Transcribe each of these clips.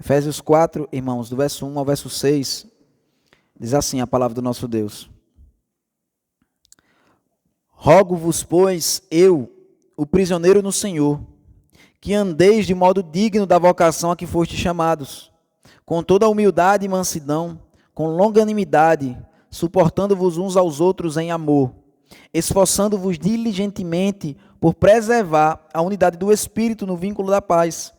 Efésios 4, irmãos, do verso 1 ao verso 6, diz assim a palavra do nosso Deus. Rogo-vos, pois, eu, o prisioneiro no Senhor, que andeis de modo digno da vocação a que fostes chamados, com toda a humildade e mansidão, com longanimidade, suportando-vos uns aos outros em amor, esforçando-vos diligentemente por preservar a unidade do Espírito no vínculo da paz.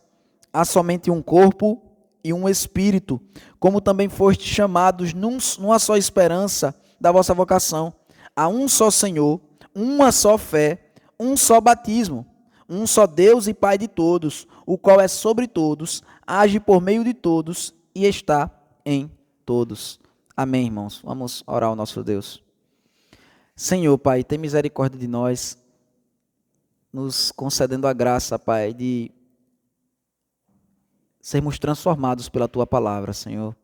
Há somente um corpo e um Espírito, como também fostes chamados numa só esperança da vossa vocação. Há um só Senhor, uma só fé, um só batismo, um só Deus e Pai de todos, o qual é sobre todos, age por meio de todos e está em todos. Amém, irmãos. Vamos orar ao nosso Deus. Senhor, Pai, tem misericórdia de nós, nos concedendo a graça, Pai, de sermos transformados pela Tua palavra, Senhor.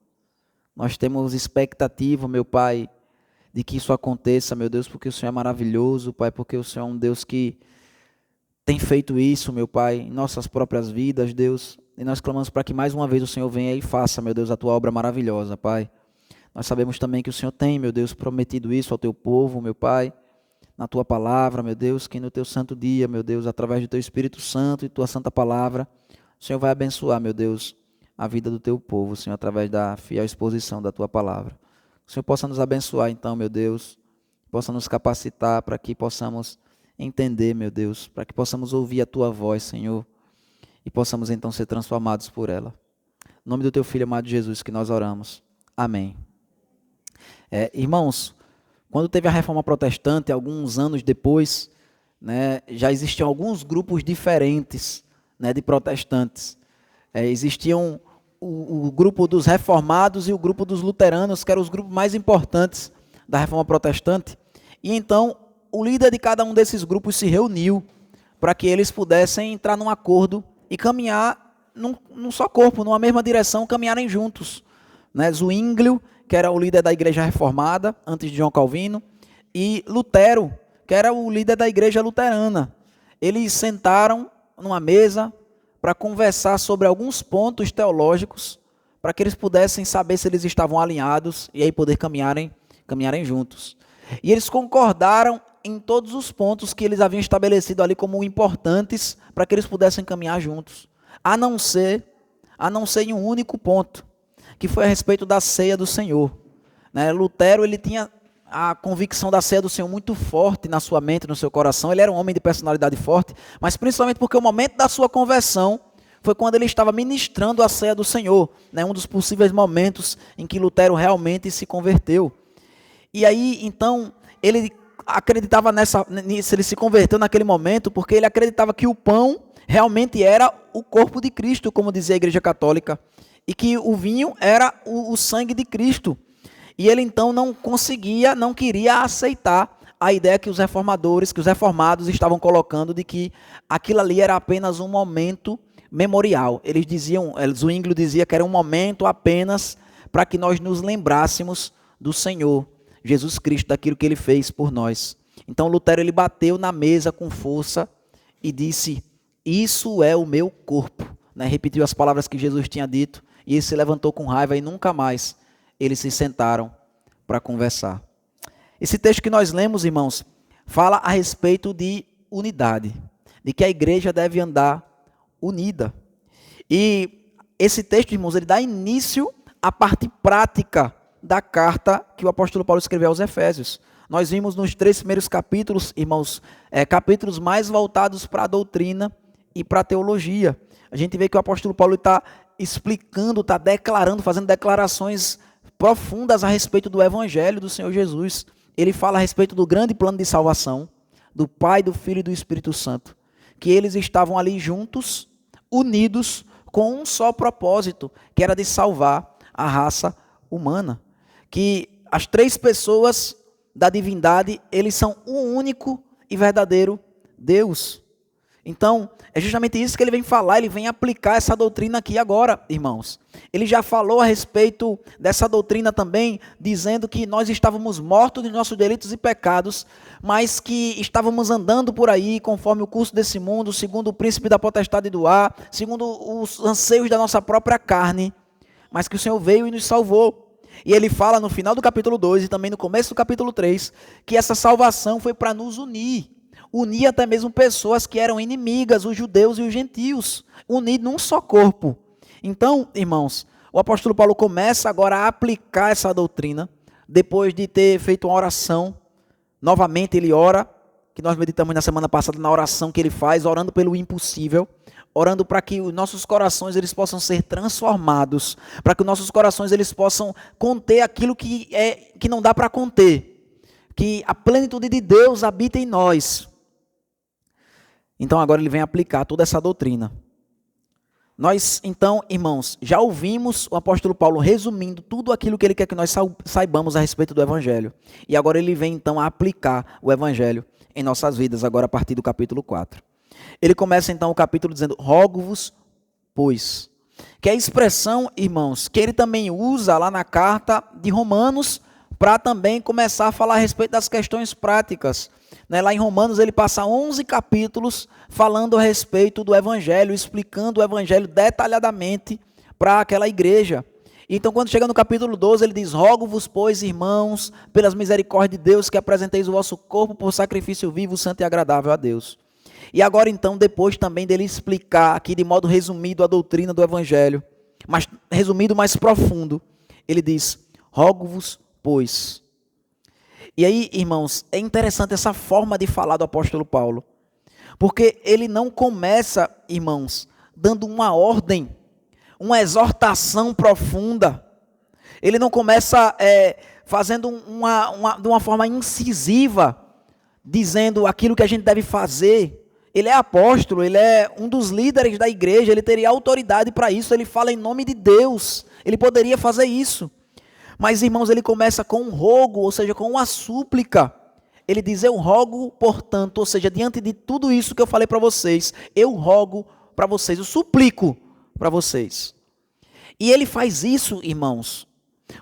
Nós temos expectativa, meu Pai, de que isso aconteça, meu Deus, porque o Senhor é maravilhoso, Pai, porque o Senhor é um Deus que tem feito isso, meu Pai, em nossas próprias vidas, Deus. E nós clamamos para que mais uma vez o Senhor venha e faça, meu Deus, a Tua obra maravilhosa, Pai. Nós sabemos também que o Senhor tem, meu Deus, prometido isso ao Teu povo, meu Pai, na Tua palavra, meu Deus, que no Teu santo dia, meu Deus, através do Teu Espírito Santo e Tua santa palavra, o Senhor vai abençoar, meu Deus, a vida do Teu povo, Senhor, através da fiel exposição da Tua palavra. Que o Senhor possa nos abençoar, então, meu Deus, possa nos capacitar para que possamos entender, meu Deus, para que possamos ouvir a Tua voz, Senhor, e possamos, então, ser transformados por ela. Em nome do Teu Filho amado Jesus que nós oramos. Amém. Irmãos, quando teve a Reforma Protestante, alguns anos depois, né, já existiam alguns grupos diferentes, né, de protestantes. Existiam o grupo dos reformados e o grupo dos luteranos, que eram os grupos mais importantes da Reforma Protestante. E então, o líder de cada um desses grupos se reuniu para que eles pudessem entrar num acordo e caminhar num só corpo, numa mesma direção, caminharem juntos. Né? Zwinglio, que era o líder da Igreja Reformada, antes de João Calvino, e Lutero, que era o líder da Igreja Luterana. Eles sentaram numa mesa para conversar sobre alguns pontos teológicos, para que eles pudessem saber se eles estavam alinhados e aí poder caminharem juntos. E eles concordaram em todos os pontos que eles haviam estabelecido ali como importantes para que eles pudessem caminhar juntos, a não ser em um único ponto, que foi a respeito da ceia do Senhor. Né? Lutero, ele tinha a convicção da ceia do Senhor muito forte na sua mente, no seu coração. Ele era um homem de personalidade forte, mas principalmente porque o momento da sua conversão foi quando ele estava ministrando a ceia do Senhor, né? Um dos possíveis momentos em que Lutero realmente se converteu. E aí, então, ele acreditava nisso, ele se converteu naquele momento porque ele acreditava que o pão realmente era o corpo de Cristo, como dizia a Igreja Católica, e que o vinho era o sangue de Cristo. E ele então não queria aceitar a ideia que os reformados estavam colocando de que aquilo ali era apenas um momento memorial. Eles diziam, Zwinglio dizia que era um momento apenas para que nós nos lembrássemos do Senhor Jesus Cristo, daquilo que Ele fez por nós. Então Lutero, ele bateu na mesa com força e disse: isso é o meu corpo. Né? Repetiu as palavras que Jesus tinha dito, e ele se levantou com raiva e nunca mais eles se sentaram para conversar. Esse texto que nós lemos, irmãos, fala a respeito de unidade, de que a igreja deve andar unida. E esse texto, irmãos, ele dá início à parte prática da carta que o apóstolo Paulo escreveu aos Efésios. Nós vimos nos 3 primeiros capítulos, irmãos, capítulos mais voltados para a doutrina e para a teologia. A gente vê que o apóstolo Paulo está explicando, está declarando, fazendo declarações profundas a respeito do Evangelho do Senhor Jesus. Ele fala a respeito do grande plano de salvação, do Pai, do Filho e do Espírito Santo, que eles estavam ali juntos, unidos, com um só propósito, que era de salvar a raça humana. Que as 3 pessoas da divindade, eles são um único e verdadeiro Deus. Então, é justamente isso que ele vem falar, ele vem aplicar essa doutrina aqui agora, irmãos. Ele já falou a respeito dessa doutrina também, dizendo que nós estávamos mortos de nossos delitos e pecados, mas que estávamos andando por aí conforme o curso desse mundo, segundo o príncipe da potestade do ar, segundo os anseios da nossa própria carne, mas que o Senhor veio e nos salvou. E ele fala no final do capítulo 2 e também no começo do capítulo 3, que essa salvação foi para nos unir até mesmo pessoas que eram inimigas, os judeus e os gentios, unir num só corpo. Então, irmãos, o apóstolo Paulo começa agora a aplicar essa doutrina, depois de ter feito uma oração. Novamente ele ora, que nós meditamos na semana passada na oração que ele faz, orando pelo impossível, orando para que os nossos corações eles possam ser transformados, para que os nossos corações eles possam conter aquilo que não dá para conter, que a plenitude de Deus habita em nós. Então agora ele vem aplicar toda essa doutrina. Nós, então, irmãos, já ouvimos o apóstolo Paulo resumindo tudo aquilo que ele quer que nós saibamos a respeito do Evangelho. E agora ele vem, então, a aplicar o Evangelho em nossas vidas, agora a partir do capítulo 4. Ele começa, então, o capítulo dizendo, rogo-vos, pois. Que é a expressão, irmãos, que ele também usa lá na carta de Romanos, para também começar a falar a respeito das questões práticas. Lá em Romanos ele passa 11 capítulos falando a respeito do Evangelho, explicando o Evangelho detalhadamente para aquela igreja. Então quando chega no capítulo 12 ele diz, rogo-vos, pois, irmãos, pelas misericórdias de Deus, que apresenteis o vosso corpo por sacrifício vivo, santo e agradável a Deus. E agora então, depois também dele explicar aqui de modo resumido a doutrina do Evangelho, mas resumido mais profundo, ele diz, rogo-vos, pois. E aí, irmãos, é interessante essa forma de falar do apóstolo Paulo, porque ele não começa, irmãos, dando uma ordem, uma exortação profunda. Ele não começa fazendo de uma forma incisiva, dizendo aquilo que a gente deve fazer. Ele é apóstolo, ele é um dos líderes da igreja, ele teria autoridade para isso, ele fala em nome de Deus, ele poderia fazer isso. Mas, irmãos, ele começa com um rogo, ou seja, com uma súplica. Ele diz, eu rogo, portanto, ou seja, diante de tudo isso que eu falei para vocês, eu rogo para vocês, eu suplico para vocês. E ele faz isso, irmãos,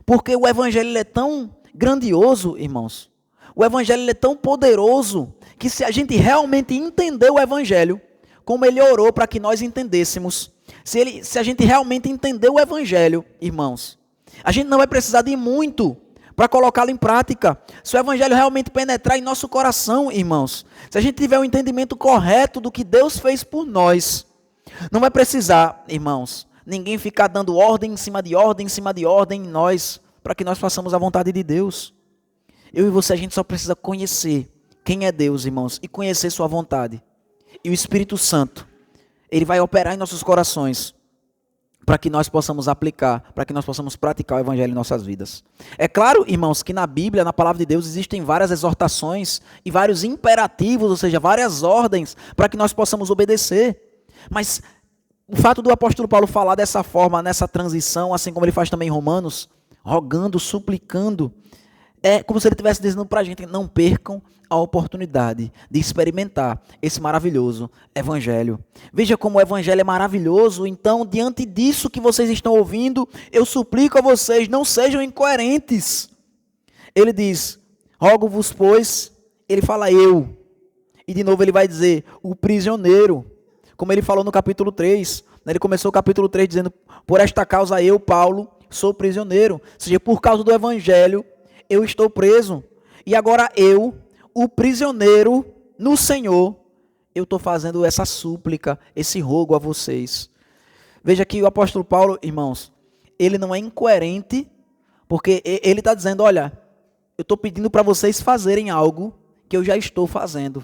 porque o Evangelho ele é tão grandioso, irmãos. O Evangelho ele é tão poderoso, que se a gente realmente entender o Evangelho, como ele orou para que nós entendêssemos, se a gente realmente entender o Evangelho, irmãos, a gente não vai precisar de muito para colocá-lo em prática. Se o Evangelho realmente penetrar em nosso coração, irmãos, se a gente tiver um entendimento correto do que Deus fez por nós, não vai precisar, irmãos, ninguém ficar dando ordem em cima de ordem em nós, para que nós façamos a vontade de Deus. Eu e você, a gente só precisa conhecer quem é Deus, irmãos, e conhecer sua vontade. E o Espírito Santo, ele vai operar em nossos corações, para que nós possamos aplicar, para que nós possamos praticar o Evangelho em nossas vidas. É claro, irmãos, que na Bíblia, na Palavra de Deus, existem várias exortações e vários imperativos, ou seja, várias ordens, para que nós possamos obedecer. Mas o fato do apóstolo Paulo falar dessa forma, nessa transição, assim como ele faz também em Romanos, rogando, suplicando, é como se ele estivesse dizendo para a gente, não percam a oportunidade de experimentar esse maravilhoso Evangelho. Veja como o Evangelho é maravilhoso, então, diante disso que vocês estão ouvindo, eu suplico a vocês, não sejam incoerentes. Ele diz, rogo-vos, pois, ele fala eu. E de novo ele vai dizer, o prisioneiro, como ele falou no capítulo 3. Ele começou o capítulo 3 dizendo, por esta causa eu, Paulo, sou prisioneiro. Ou seja, por causa do Evangelho, eu estou preso. E agora eu, o prisioneiro no Senhor, eu estou fazendo essa súplica, esse rogo a vocês. Veja que o apóstolo Paulo, irmãos, ele não é incoerente, porque ele está dizendo, olha, eu estou pedindo para vocês fazerem algo que eu já estou fazendo.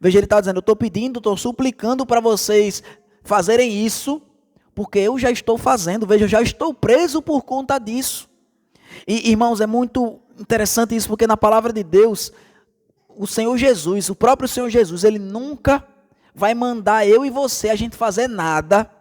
Veja, ele está dizendo, eu estou pedindo, estou suplicando para vocês fazerem isso, porque eu já estou fazendo. Veja, eu já estou preso por conta disso. E, irmãos, é muito interessante isso, porque na palavra de Deus, o Senhor Jesus, o próprio Senhor Jesus, ele nunca vai mandar eu e você a gente fazer nada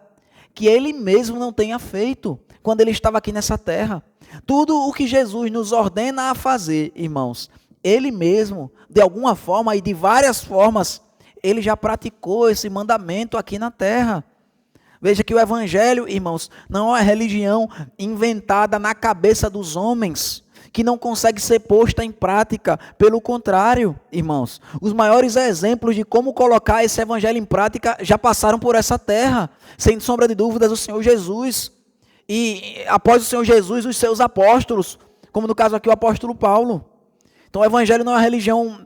que ele mesmo não tenha feito quando ele estava aqui nessa terra. Tudo o que Jesus nos ordena a fazer, irmãos, ele mesmo, de alguma forma e de várias formas, ele já praticou esse mandamento aqui na terra. Veja que o evangelho, irmãos, não é uma religião inventada na cabeça dos homens, que não consegue ser posta em prática. Pelo contrário, irmãos, os maiores exemplos de como colocar esse evangelho em prática já passaram por essa terra, sem sombra de dúvidas, o Senhor Jesus. E após o Senhor Jesus, os seus apóstolos, como no caso aqui o apóstolo Paulo. Então o evangelho não é uma religião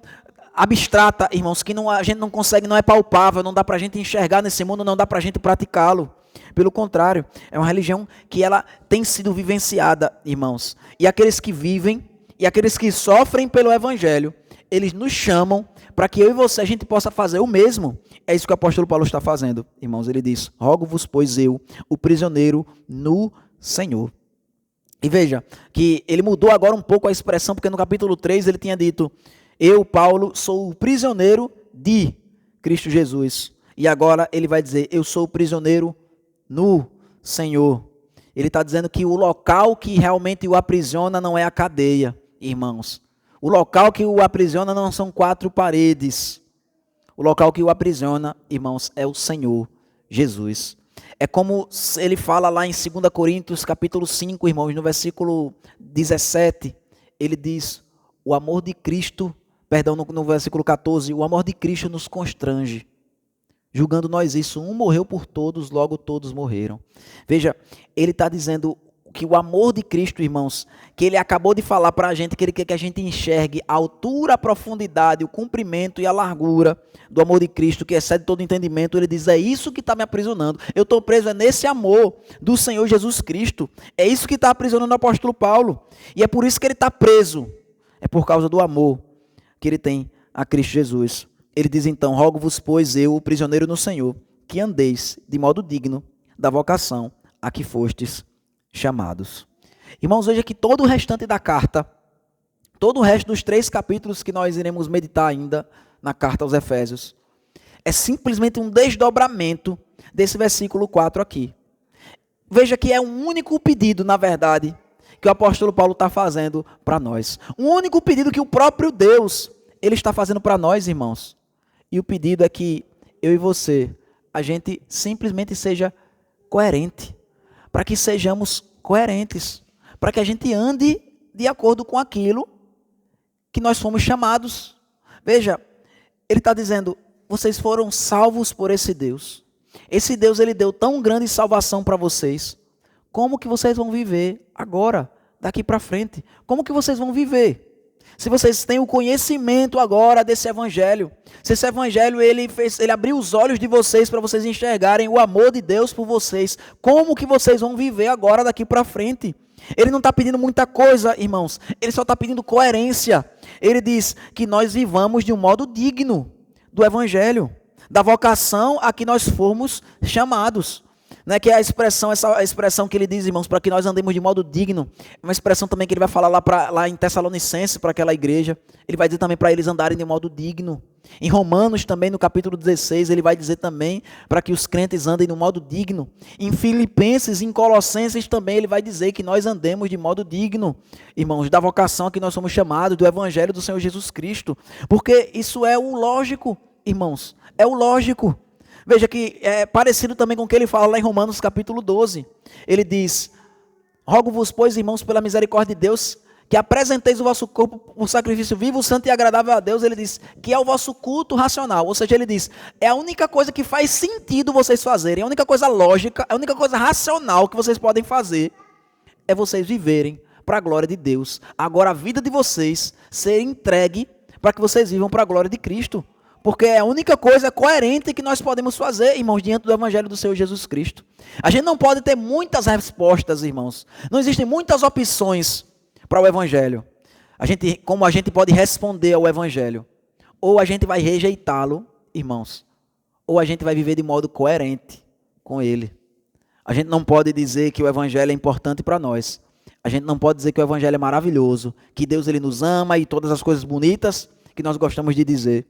abstrata, irmãos, que a gente não consegue, não é palpável, não dá para a gente enxergar nesse mundo, não dá para a gente praticá-lo. Pelo contrário, é uma religião que ela tem sido vivenciada, irmãos. E aqueles que vivem, e aqueles que sofrem pelo evangelho, eles nos chamam para que eu e você, a gente possa fazer o mesmo. É isso que o apóstolo Paulo está fazendo, irmãos. Ele diz, rogo-vos, pois eu, o prisioneiro no Senhor. E veja, que ele mudou agora um pouco a expressão, porque no capítulo 3 ele tinha dito, eu, Paulo, sou o prisioneiro de Cristo Jesus. E agora ele vai dizer, eu sou o prisioneiro no Senhor. Ele está dizendo que o local que realmente o aprisiona não é a cadeia, irmãos. O local que o aprisiona não são 4 paredes. O local que o aprisiona, irmãos, é o Senhor Jesus. É como ele fala lá em 2 Coríntios, capítulo 5, irmãos, no versículo 17, ele diz, o amor de Cristo, perdão, no versículo 14, o amor de Cristo nos constrange. Julgando nós isso, um morreu por todos, logo todos morreram. Veja, ele está dizendo que o amor de Cristo, irmãos, que ele acabou de falar para a gente, que ele quer que a gente enxergue a altura, a profundidade, o comprimento e a largura do amor de Cristo, que excede todo entendimento. Ele diz, é isso que está me aprisionando. Eu estou preso nesse amor do Senhor Jesus Cristo. É isso que está aprisionando o apóstolo Paulo. E é por isso que ele está preso. É por causa do amor que ele tem a Cristo Jesus. Ele diz então, rogo-vos, pois eu, o prisioneiro no Senhor, que andeis de modo digno da vocação a que fostes chamados. Irmãos, veja que todo o restante da carta, todo o resto dos 3 capítulos que nós iremos meditar ainda na carta aos Efésios, é simplesmente um desdobramento desse versículo 4 aqui. Veja que é um único pedido, na verdade, que o apóstolo Paulo está fazendo para nós. Um único pedido que o próprio Deus, ele está fazendo para nós, irmãos. E o pedido é que eu e você, a gente simplesmente seja coerente. Para que sejamos coerentes. Para que a gente ande de acordo com aquilo que nós fomos chamados. Veja, ele está dizendo, vocês foram salvos por esse Deus. Esse Deus, ele deu tão grande salvação para vocês. Como que vocês vão viver agora, daqui para frente? Como que vocês vão viver? Se vocês têm o conhecimento agora desse evangelho, se esse evangelho ele abriu os olhos de vocês para vocês enxergarem o amor de Deus por vocês, como que vocês vão viver agora daqui para frente? Ele não está pedindo muita coisa, irmãos, ele só está pedindo coerência. Ele diz que nós vivamos de um modo digno do evangelho, da vocação a que nós fomos chamados. Né, que é essa expressão que ele diz, irmãos, para que nós andemos de modo digno. É uma expressão também que ele vai falar lá em Tessalonicenses, para aquela igreja. Ele vai dizer também para eles andarem de modo digno. Em Romanos também, no capítulo 16, ele vai dizer também para que os crentes andem de modo digno. Em Filipenses, em Colossenses também, ele vai dizer que nós andemos de modo digno, irmãos, da vocação a que nós somos chamados, do evangelho do Senhor Jesus Cristo. Porque isso é o lógico, irmãos, é o lógico. Veja que é parecido também com o que ele fala lá em Romanos capítulo 12. Ele diz, rogo-vos, pois, irmãos, pela misericórdia de Deus, que apresenteis o vosso corpo por sacrifício vivo, santo e agradável a Deus. Ele diz que é o vosso culto racional. Ou seja, ele diz, é a única coisa que faz sentido vocês fazerem, a única coisa lógica, a única coisa racional que vocês podem fazer, é vocês viverem para a glória de Deus. Agora a vida de vocês ser entregue para que vocês vivam para a glória de Cristo. Porque é a única coisa coerente que nós podemos fazer, irmãos, diante do evangelho do Senhor Jesus Cristo. A gente não pode ter muitas respostas, irmãos. Não existem muitas opções para o evangelho. Como a gente pode responder ao evangelho? Ou a gente vai rejeitá-lo, irmãos, ou a gente vai viver de modo coerente com ele. A gente não pode dizer que o evangelho é importante para nós. A gente não pode dizer que o evangelho é maravilhoso, que Deus ele nos ama e todas as coisas bonitas que nós gostamos de dizer,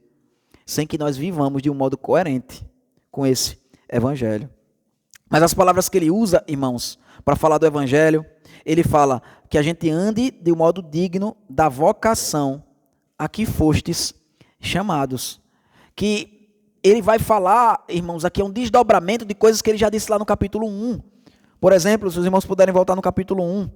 sem que nós vivamos de um modo coerente com esse evangelho. Mas as palavras que ele usa, irmãos, para falar do evangelho, ele fala que a gente ande de um modo digno da vocação a que fostes chamados. Que ele vai falar, irmãos, aqui é um desdobramento de coisas que ele já disse lá no capítulo 1. Por exemplo, se os irmãos puderem voltar no capítulo 1.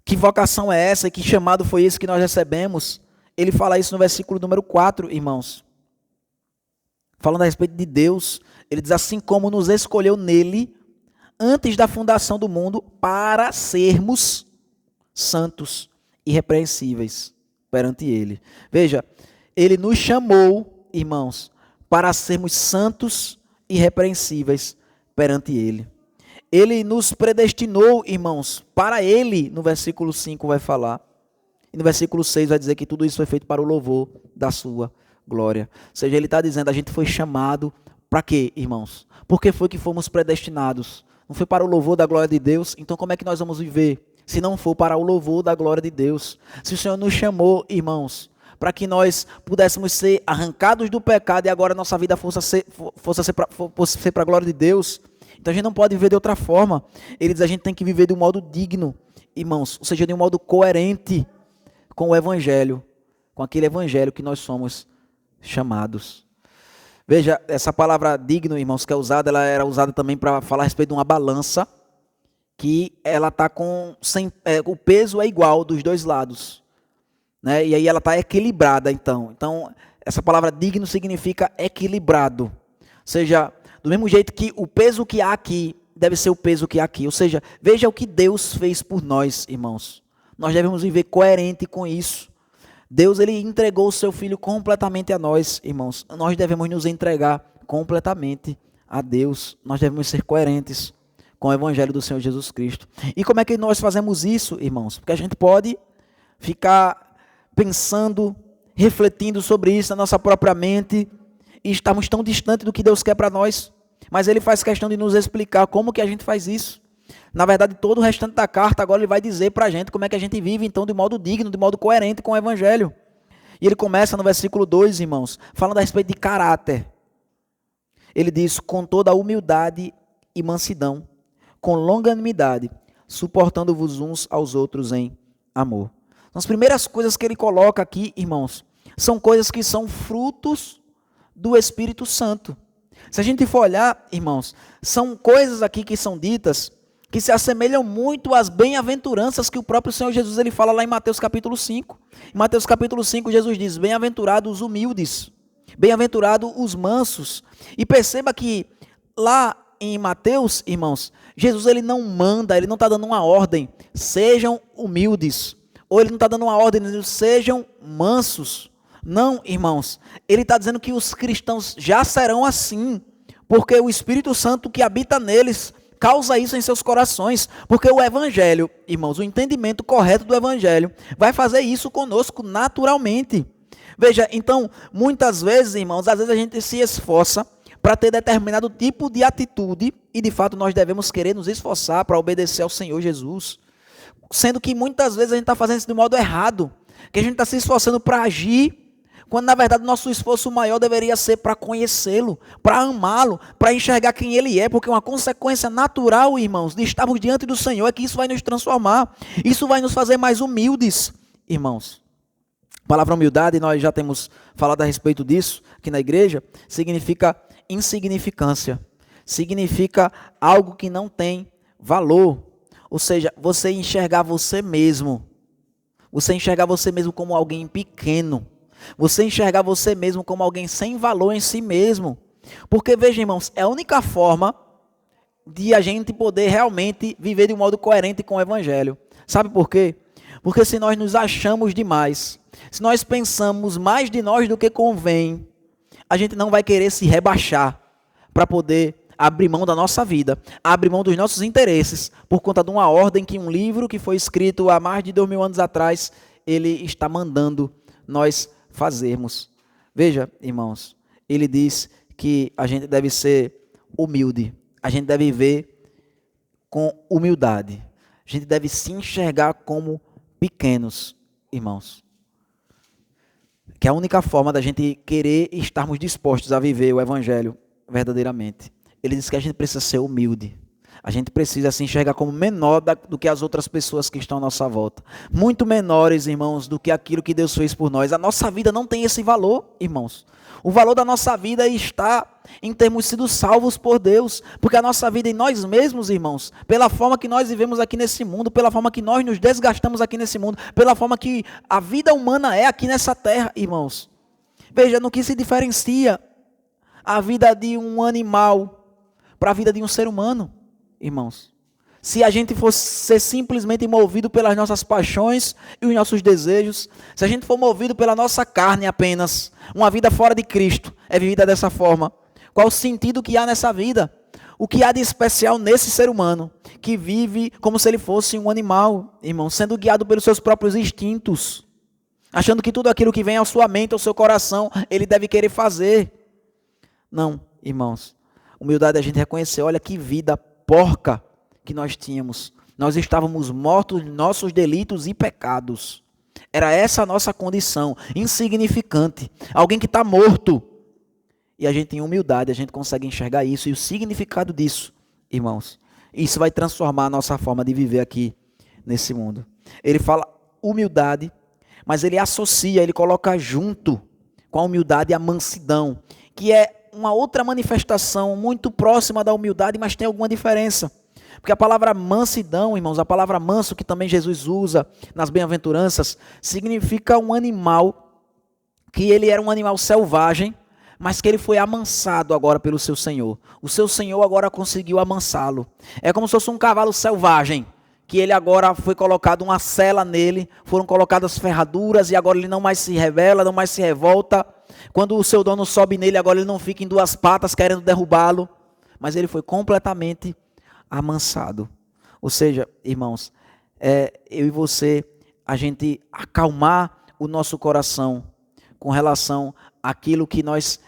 Que vocação é essa e que chamado foi esse que nós recebemos? Ele fala isso no versículo número 4, irmãos. Falando a respeito de Deus, ele diz assim como nos escolheu nele, antes da fundação do mundo, para sermos santos e irrepreensíveis perante ele. Veja, ele nos chamou, irmãos, para sermos santos e irrepreensíveis perante ele. Ele nos predestinou, irmãos, para ele, no versículo 5 vai falar. E no versículo 6 vai dizer que tudo isso foi feito para o louvor da sua glória. Ou seja, ele está dizendo, a gente foi chamado para quê, irmãos? Por que foi que fomos predestinados? Não foi para o louvor da glória de Deus? Então como é que nós vamos viver? Se não for para o louvor da glória de Deus. Se o Senhor nos chamou, irmãos, para que nós pudéssemos ser arrancados do pecado e agora nossa vida fosse ser para a glória de Deus, então a gente não pode viver de outra forma. Ele diz, a gente tem que viver de um modo digno, irmãos, ou seja, de um modo coerente com o Evangelho, com aquele Evangelho que nós somos chamados. Veja, essa palavra digno, irmãos, que é usada, ela era usada também para falar a respeito de uma balança, que ela está o peso é igual dos dois lados, né? E aí ela está equilibrada, então. Então, essa palavra digno significa equilibrado. Ou seja, do mesmo jeito que o peso que há aqui deve ser o peso que há aqui. Ou seja, veja o que Deus fez por nós, irmãos. Nós devemos viver coerente com isso. Deus, ele entregou o seu Filho completamente a nós, irmãos. Nós devemos nos entregar completamente a Deus. Nós devemos ser coerentes com o Evangelho do Senhor Jesus Cristo. E como é que nós fazemos isso, irmãos? Porque a gente pode ficar pensando, refletindo sobre isso na nossa própria mente e estamos tão distantes do que Deus quer para nós. Mas ele faz questão de nos explicar como que a gente faz isso. Na verdade, todo o restante da carta agora ele vai dizer para a gente como é que a gente vive, então, de modo digno, de modo coerente com o Evangelho. E ele começa no versículo 2, irmãos, falando a respeito de caráter. Ele diz, com toda a humildade e mansidão, com longanimidade, suportando-vos uns aos outros em amor. Então, as primeiras coisas que ele coloca aqui, irmãos, são coisas que são frutos do Espírito Santo. Se a gente for olhar, irmãos, são coisas aqui que são ditas que se assemelham muito às bem-aventuranças que o próprio Senhor Jesus ele fala lá em Mateus capítulo 5. Em Mateus capítulo 5, Jesus diz, bem-aventurados os humildes, bem-aventurados os mansos. E perceba que lá em Mateus, irmãos, Jesus ele não manda, ele não está dando uma ordem, sejam humildes. Ou ele não está dando uma ordem, dizendo, sejam mansos. Não, irmãos, ele está dizendo que os cristãos já serão assim, porque o Espírito Santo que habita neles causa isso em seus corações, porque o Evangelho, irmãos, o entendimento correto do Evangelho vai fazer isso conosco naturalmente. Veja, então, muitas vezes, irmãos, às vezes a gente se esforça para ter determinado tipo de atitude, e de fato nós devemos querer nos esforçar para obedecer ao Senhor Jesus, sendo que muitas vezes a gente está fazendo isso de modo errado, que a gente está se esforçando para agir, quando na verdade nosso esforço maior deveria ser para conhecê-lo, para amá-lo, para enxergar quem ele é, porque uma consequência natural, irmãos, de estarmos diante do Senhor é que isso vai nos transformar, isso vai nos fazer mais humildes, irmãos. A palavra humildade, nós já temos falado a respeito disso aqui na igreja, significa insignificância, significa algo que não tem valor, ou seja, você enxergar você mesmo como alguém pequeno, você enxergar você mesmo como alguém sem valor em si mesmo. Porque, veja, irmãos, é a única forma de a gente poder realmente viver de um modo coerente com o Evangelho. Sabe por quê? Porque se nós nos achamos demais, se nós pensamos mais de nós do que convém, a gente não vai querer se rebaixar para poder abrir mão da nossa vida, abrir mão dos nossos interesses, por conta de uma ordem que um livro que foi escrito há mais de 2000 anos atrás, ele está mandando nós fazermos. Veja, irmãos, ele diz que a gente deve ser humilde, a gente deve viver com humildade, a gente deve se enxergar como pequenos, irmãos. Que é a única forma da gente querer estarmos dispostos a viver o Evangelho verdadeiramente. Ele diz que a gente precisa ser humilde, A gente precisa se enxergar como menor do que as outras pessoas que estão à nossa volta. Muito menores, irmãos, do que aquilo que Deus fez por nós. A nossa vida não tem esse valor, irmãos. O valor da nossa vida está em termos sido salvos por Deus. Porque a nossa vida em nós mesmos, irmãos, pela forma que nós vivemos aqui nesse mundo, pela forma que nós nos desgastamos aqui nesse mundo, pela forma que a vida humana é aqui nessa terra, irmãos. Veja, no que se diferencia a vida de um animal para a vida de um ser humano, irmãos. Se a gente fosse ser simplesmente movido pelas nossas paixões e os nossos desejos, se a gente for movido pela nossa carne apenas, uma vida fora de Cristo é vivida dessa forma. Qual o sentido que há nessa vida? O que há de especial nesse ser humano que vive como se ele fosse um animal, irmão, sendo guiado pelos seus próprios instintos, achando que tudo aquilo que vem à sua mente, ao seu coração, ele deve querer fazer? Não, irmãos. Humildade é a gente reconhecer, olha que vida porca que nós tínhamos. Nós estávamos mortos em nossos delitos e pecados. Era essa a nossa condição, insignificante. Alguém que está morto. E a gente, em humildade, a gente consegue enxergar isso. E o significado disso, irmãos, isso vai transformar a nossa forma de viver aqui nesse mundo. Ele fala humildade, mas ele associa, ele coloca junto com a humildade a mansidão, que é uma outra manifestação muito próxima da humildade, mas tem alguma diferença. Porque a palavra mansidão, irmãos, a palavra manso, que também Jesus usa nas bem-aventuranças, significa um animal, que ele era um animal selvagem, mas que ele foi amansado agora pelo seu Senhor. O seu Senhor agora conseguiu amansá-lo. É como se fosse um cavalo selvagem, que ele agora foi colocado uma sela nele, foram colocadas ferraduras e agora ele não mais se rebela, não mais se revolta. Quando o seu dono sobe nele, agora ele não fica em duas patas querendo derrubá-lo, mas ele foi completamente amansado. Ou seja, irmãos, eu e você, a gente acalmar o nosso coração com relação àquilo que nós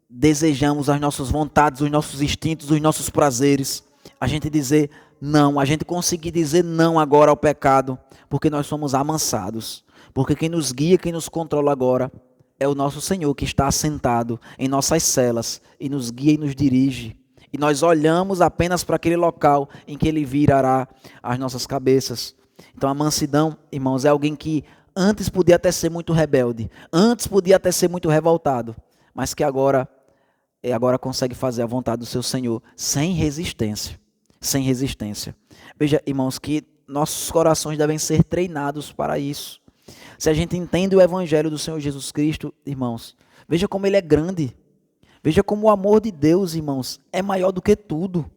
desejamos, as nossas vontades, os nossos instintos, os nossos prazeres. A gente dizer não, a gente conseguir dizer não agora ao pecado, porque nós somos amansados. Porque quem nos guia, quem nos controla agora é o nosso Senhor, que está assentado em nossas celas e nos guia e nos dirige. E nós olhamos apenas para aquele local em que Ele virará as nossas cabeças. Então a mansidão, irmãos, é alguém que antes podia até ser muito rebelde, antes podia até ser muito revoltado, mas que agora consegue fazer a vontade do seu Senhor sem resistência. Sem resistência. Veja, irmãos, que nossos corações devem ser treinados para isso. Se a gente entende o Evangelho do Senhor Jesus Cristo, irmãos, veja como Ele é grande. Veja como o amor de Deus, irmãos, é maior do que tudo.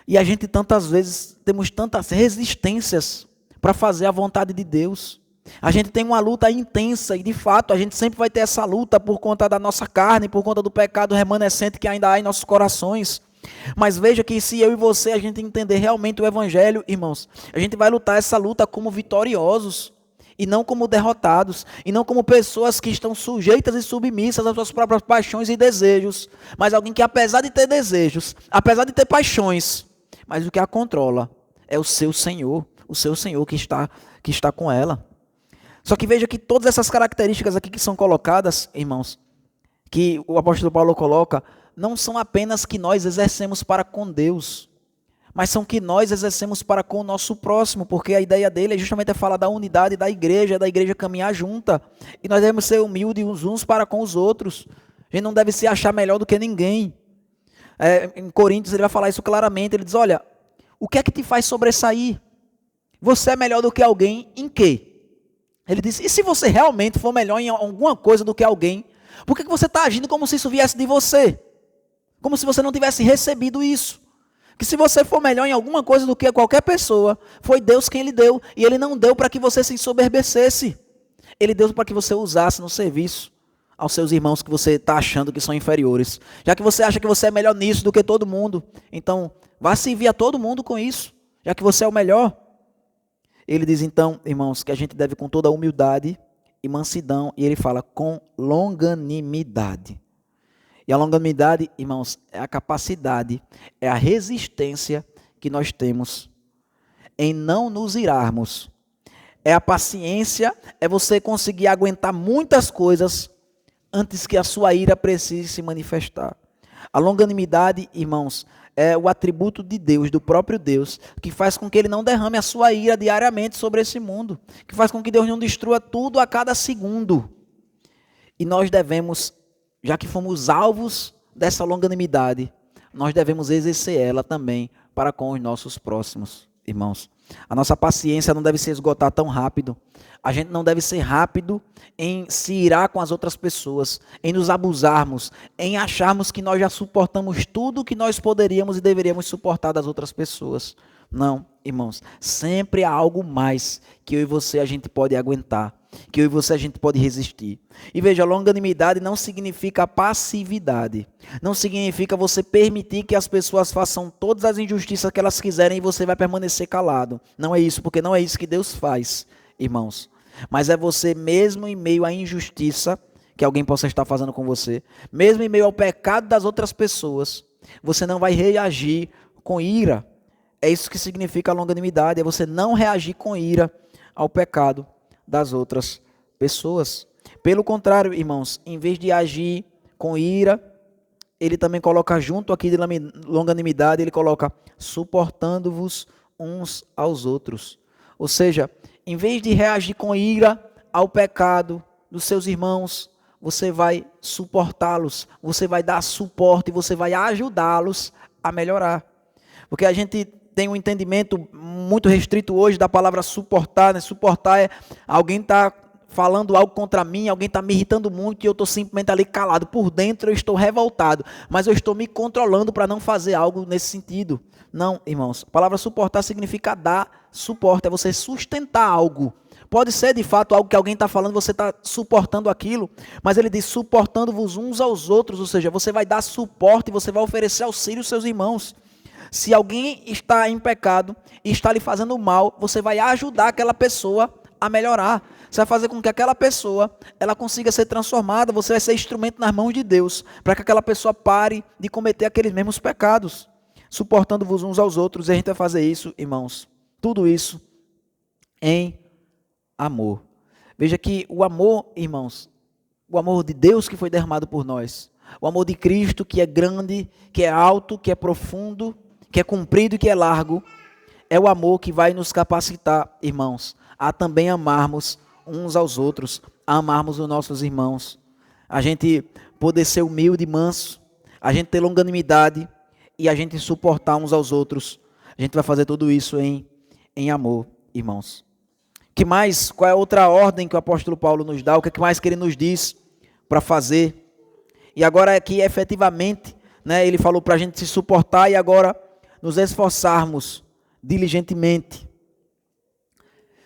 E a gente tantas vezes temos tantas resistências para fazer a vontade de Deus. A gente tem uma luta intensa e, de fato, a gente sempre vai ter essa luta por conta da nossa carne, por conta do pecado remanescente que ainda há em nossos corações. Mas veja que se eu e você, a gente entender realmente o Evangelho, irmãos, a gente vai lutar essa luta como vitoriosos. E não como derrotados, e não como pessoas que estão sujeitas e submissas às suas próprias paixões e desejos, mas alguém que, apesar de ter desejos, apesar de ter paixões, mas o que a controla é o seu Senhor que está com ela. Só que veja que todas essas características aqui que são colocadas, irmãos, que o apóstolo Paulo coloca, não são apenas que nós exercemos para com Deus, mas são que nós exercemos para com o nosso próximo, porque a ideia dele é justamente falar da unidade da igreja caminhar junta, e nós devemos ser humildes uns para com os outros, a gente não deve se achar melhor do que ninguém. Em Coríntios ele vai falar isso claramente, ele diz, olha, o que é que te faz sobressair? Você é melhor do que alguém em quê? Ele diz, e se você realmente for melhor em alguma coisa do que alguém, por que você está agindo como se isso viesse de você? Como se você não tivesse recebido isso? Que se você for melhor em alguma coisa do que qualquer pessoa, foi Deus quem lhe deu. E Ele não deu para que você se ensoberbecesse. Ele deu para que você usasse no serviço aos seus irmãos que você está achando que são inferiores. Já que você acha que você é melhor nisso do que todo mundo, então vá servir a todo mundo com isso, já que você é o melhor. Ele diz então, irmãos, que a gente deve com toda a humildade e mansidão, e ele fala com longanimidade. E a longanimidade, irmãos, é a capacidade, é a resistência que nós temos em não nos irarmos. É a paciência, é você conseguir aguentar muitas coisas antes que a sua ira precise se manifestar. A longanimidade, irmãos, é o atributo de Deus, do próprio Deus, que faz com que ele não derrame a sua ira diariamente sobre esse mundo, que faz com que Deus não destrua tudo a cada segundo. E nós devemos, já que fomos alvos dessa longanimidade, nós devemos exercer ela também para com os nossos próximos irmãos. A nossa paciência não deve se esgotar tão rápido. A gente não deve ser rápido em se irar com as outras pessoas, em nos abusarmos, em acharmos que nós já suportamos tudo o que nós poderíamos e deveríamos suportar das outras pessoas. Não, irmãos, sempre há algo mais que eu e você a gente pode aguentar, que eu e você a gente pode resistir. E veja, longanimidade não significa passividade, não significa você permitir que as pessoas façam todas as injustiças que elas quiserem e você vai permanecer calado. Não é isso, porque não é isso que Deus faz, irmãos. Mas é você mesmo em meio à injustiça que alguém possa estar fazendo com você, mesmo em meio ao pecado das outras pessoas, você não vai reagir com ira. É isso que significa a longanimidade, é você não reagir com ira ao pecado das outras pessoas. Pelo contrário, irmãos, em vez de agir com ira, ele também coloca junto aqui de longanimidade, ele coloca suportando-vos uns aos outros. Ou seja, em vez de reagir com ira ao pecado dos seus irmãos, você vai suportá-los, você vai dar suporte, você vai ajudá-los a melhorar. Porque a gente tem um entendimento muito restrito hoje da palavra suportar, né? Suportar é alguém está falando algo contra mim, alguém está me irritando muito e eu estou simplesmente ali calado. Por dentro eu estou revoltado, mas eu estou me controlando para não fazer algo nesse sentido. Não, irmãos, a palavra suportar significa dar suporte, é você sustentar algo. Pode ser de fato algo que alguém está falando, você está suportando aquilo, mas ele diz suportando-vos uns aos outros, ou seja, você vai dar suporte, você vai oferecer auxílio aos seus irmãos. Se alguém está em pecado e está lhe fazendo mal, você vai ajudar aquela pessoa a melhorar. Você vai fazer com que aquela pessoa ela consiga ser transformada, você vai ser instrumento nas mãos de Deus, para que aquela pessoa pare de cometer aqueles mesmos pecados, suportando-vos uns aos outros, e a gente vai fazer isso, irmãos, tudo isso em amor. Veja que o amor, irmãos, o amor de Deus que foi derramado por nós, o amor de Cristo que é grande, que é alto, que é profundo, que é comprido e que é largo, é o amor que vai nos capacitar, irmãos, a também amarmos uns aos outros, a amarmos os nossos irmãos, a gente poder ser humilde e manso, a gente ter longanimidade e a gente suportar uns aos outros. A gente vai fazer tudo isso em amor, irmãos. Que mais? Qual é a outra ordem que o apóstolo Paulo nos dá? O que é mais que ele nos diz para fazer? E agora aqui, efetivamente, né, ele falou para a gente se suportar e agora nos esforçarmos diligentemente.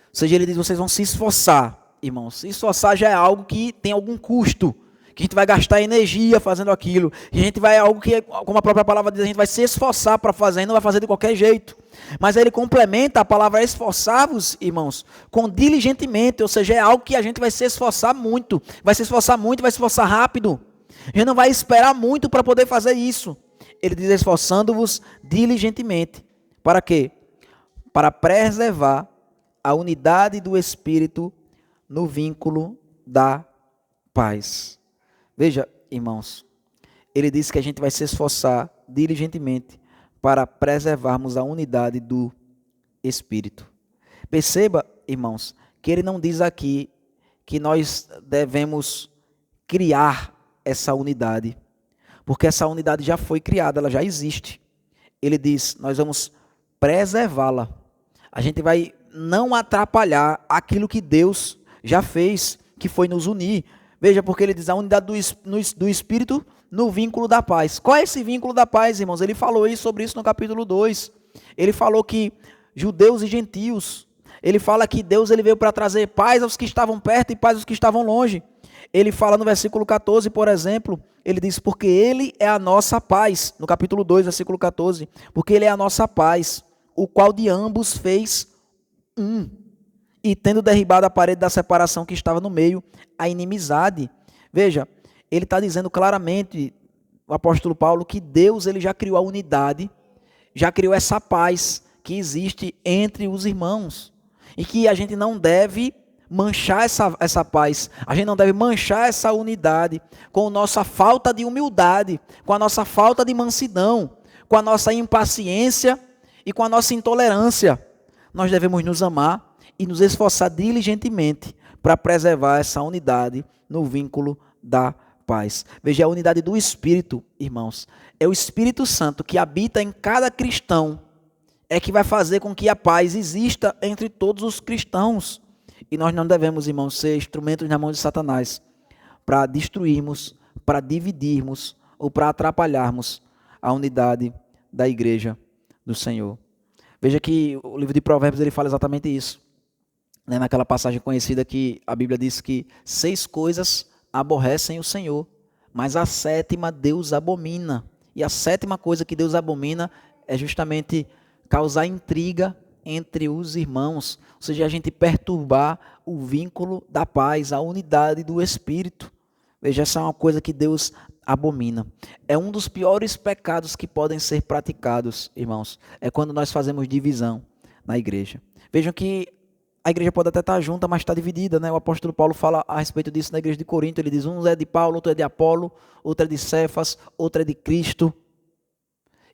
Ou seja, ele diz, vocês vão se esforçar, irmãos. Se esforçar já é algo que tem algum custo, que a gente vai gastar energia fazendo aquilo. E a gente vai, algo que, como a própria palavra diz, a gente vai se esforçar para fazer e não vai fazer de qualquer jeito. Mas aí ele complementa a palavra esforçar-vos, irmãos, com diligentemente, ou seja, é algo que a gente vai se esforçar muito, vai se esforçar rápido. A gente não vai esperar muito para poder fazer isso. Ele diz esforçando-vos diligentemente. Para quê? Para preservar a unidade do Espírito no vínculo da paz. Veja, irmãos, ele diz que a gente vai se esforçar diligentemente para preservarmos a unidade do Espírito. Perceba, irmãos, que ele não diz aqui que nós devemos criar essa unidade, porque essa unidade já foi criada, ela já existe. Ele diz, nós vamos preservá-la. A gente vai não atrapalhar aquilo que Deus já fez, que foi nos unir. Veja, porque ele diz a unidade do Espírito no vínculo da paz. Qual é esse vínculo da paz, irmãos? Ele falou sobre isso no capítulo 2. Ele falou que judeus e gentios, ele fala que Deus ele veio para trazer paz aos que estavam perto e paz aos que estavam longe. Ele fala no versículo 14, por exemplo, ele diz, porque ele é a nossa paz, no capítulo 2, versículo 14, porque ele é a nossa paz, o qual de ambos fez um, e tendo derribado a parede da separação que estava no meio, a inimizade. Veja, ele está dizendo claramente, o apóstolo Paulo, que Deus ele já criou a unidade, já criou essa paz que existe entre os irmãos, e que a gente não deve manchar essa paz, a gente não deve manchar essa unidade com a nossa falta de humildade, com a nossa falta de mansidão, com a nossa impaciência e com a nossa intolerância. Nós devemos nos amar e nos esforçar diligentemente para preservar essa unidade no vínculo da paz. Veja, a unidade do Espírito, irmãos, é o Espírito Santo que habita em cada cristão, é que vai fazer com que a paz exista entre todos os cristãos. E nós não devemos, irmãos, ser instrumentos na mão de Satanás para destruirmos, para dividirmos ou para atrapalharmos a unidade da igreja do Senhor. Veja que o livro de Provérbios ele fala exatamente isso. Naquela passagem conhecida que a Bíblia diz que 6 coisas aborrecem o Senhor, mas a 7ª Deus abomina. E a 7ª coisa que Deus abomina é justamente causar intriga entre os irmãos, ou seja, a gente perturbar o vínculo da paz, a unidade do Espírito. Veja, essa é uma coisa que Deus abomina. É um dos piores pecados que podem ser praticados, irmãos, é quando nós fazemos divisão na igreja. Vejam que a igreja pode até estar junta, mas está dividida, né? O apóstolo Paulo fala a respeito disso na igreja de Corinto. Ele diz, um é de Paulo, outro é de Apolo, outro é de Cefas, outro é de Cristo.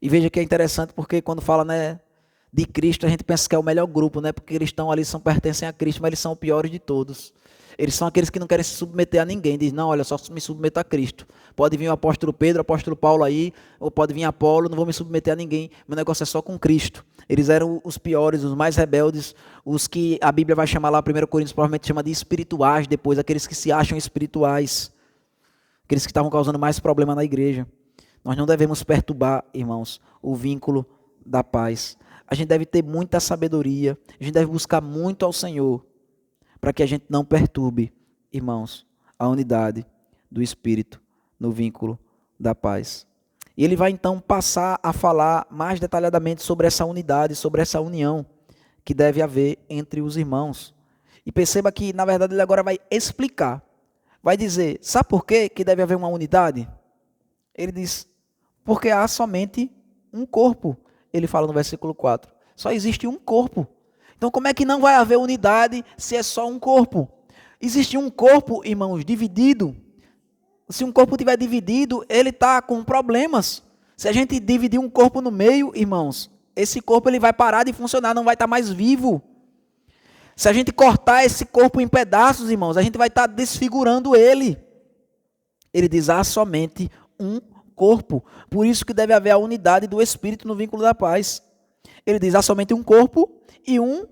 E veja que é interessante porque quando fala, né, de Cristo, a gente pensa que é o melhor grupo, né? Porque eles estão ali, pertencem a Cristo, mas eles são os piores de todos. Eles são aqueles que não querem se submeter a ninguém. Diz, não, olha, só me submeto a Cristo. Pode vir o apóstolo Pedro, o apóstolo Paulo aí, ou pode vir Apolo, não vou me submeter a ninguém. Meu negócio é só com Cristo. Eles eram os piores, os mais rebeldes, os que a Bíblia vai chamar lá, 1 Coríntios provavelmente chama de espirituais, depois, aqueles que se acham espirituais. Aqueles que estavam causando mais problema na igreja. Nós não devemos perturbar, irmãos, o vínculo da paz. A gente deve ter muita sabedoria, a gente deve buscar muito ao Senhor, para que a gente não perturbe, irmãos, a unidade do Espírito no vínculo da paz. E ele vai então passar a falar mais detalhadamente sobre essa unidade, sobre essa união que deve haver entre os irmãos. E perceba que, na verdade, ele agora vai explicar, vai dizer, sabe por quê que deve haver uma unidade? Ele diz, porque há somente um corpo. Ele fala no versículo 4, só existe um corpo. Então como é que não vai haver unidade se é só um corpo? Existe um corpo, irmãos, dividido. Se um corpo estiver dividido, ele está com problemas. Se a gente dividir um corpo no meio, irmãos, esse corpo ele vai parar de funcionar, não vai estar mais vivo. Se a gente cortar esse corpo em pedaços, irmãos, a gente vai estar desfigurando ele. Ele diz, há somente um corpo. Por isso que deve haver a unidade do Espírito no vínculo da paz. Ele diz, há somente um corpo e um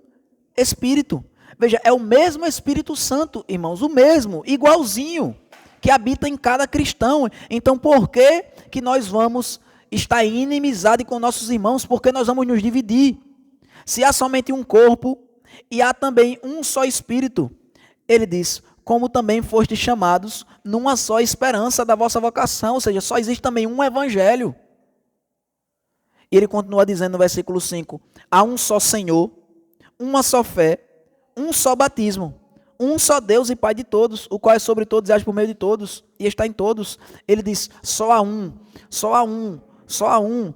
Espírito. Veja, é o mesmo Espírito Santo, irmãos, o mesmo, igualzinho, que habita em cada cristão. Então, por que que nós vamos estar em inimizade com nossos irmãos? Por que nós vamos nos dividir? Se há somente um corpo e há também um só Espírito, ele diz, como também fostes chamados numa só esperança da vossa vocação, ou seja, só existe também um evangelho. E ele continua dizendo no versículo 5, há um só Senhor, uma só fé, um só batismo, um só Deus e Pai de todos, o qual é sobre todos e age por meio de todos e está em todos. Ele diz, só há um, só há um, só há um.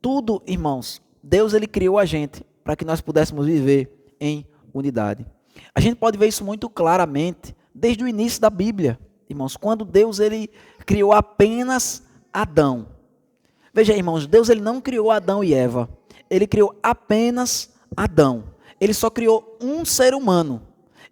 Tudo, irmãos, Deus ele criou a gente para que nós pudéssemos viver em unidade. A gente pode ver isso muito claramente desde o início da Bíblia, irmãos, quando Deus ele criou apenas Adão. Veja, irmãos, Deus ele não criou Adão e Eva, ele criou apenas Adão. Ele só criou um ser humano.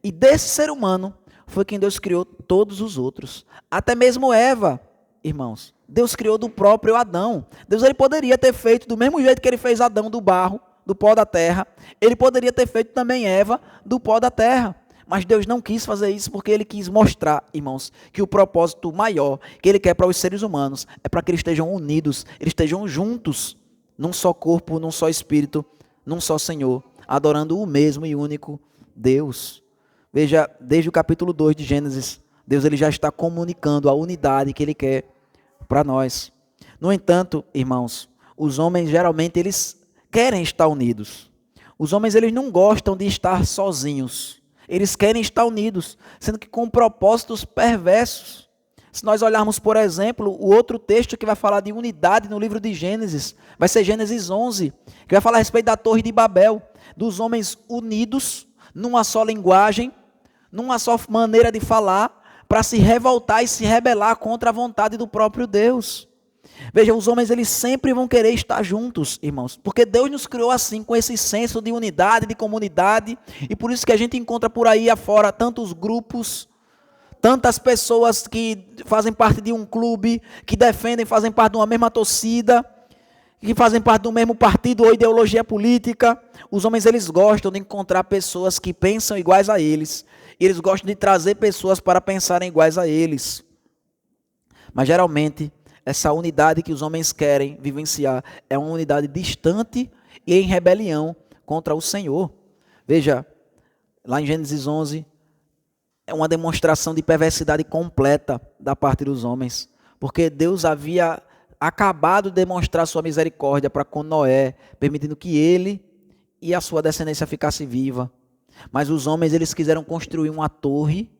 E desse ser humano foi quem Deus criou todos os outros. Até mesmo Eva, irmãos, Deus criou do próprio Adão. Deus ele poderia ter feito do mesmo jeito que ele fez Adão do barro, do pó da terra. Ele poderia ter feito também Eva do pó da terra. Mas Deus não quis fazer isso porque ele quis mostrar, irmãos, que o propósito maior que ele quer para os seres humanos é para que eles estejam unidos, eles estejam juntos, num só corpo, num só espírito, num só Senhor, adorando o mesmo e único Deus. Veja, desde o capítulo 2 de Gênesis, Deus ele já está comunicando a unidade que ele quer para nós. No entanto, irmãos, os homens geralmente eles querem estar unidos. Os homens eles não gostam de estar sozinhos. Eles querem estar unidos, sendo que com propósitos perversos. Se nós olharmos, por exemplo, o outro texto que vai falar de unidade no livro de Gênesis, vai ser Gênesis 11, que vai falar a respeito da Torre de Babel, dos homens unidos, numa só linguagem, numa só maneira de falar, para se revoltar e se rebelar contra a vontade do próprio Deus. Veja, os homens eles sempre vão querer estar juntos, irmãos, porque Deus nos criou assim, com esse senso de unidade, de comunidade, e por isso que a gente encontra por aí afora tantos grupos, tantas pessoas que fazem parte de um clube, que defendem, fazem parte de uma mesma torcida, que fazem parte do mesmo partido ou ideologia política. Os homens eles gostam de encontrar pessoas que pensam iguais a eles, e eles gostam de trazer pessoas para pensarem iguais a eles. Mas geralmente essa unidade que os homens querem vivenciar é uma unidade distante e em rebelião contra o Senhor. Veja, lá em Gênesis 11, é uma demonstração de perversidade completa da parte dos homens, porque Deus havia acabado de demonstrar sua misericórdia para com Noé, permitindo que ele e a sua descendência ficassem viva. Mas os homens eles quiseram construir uma torre,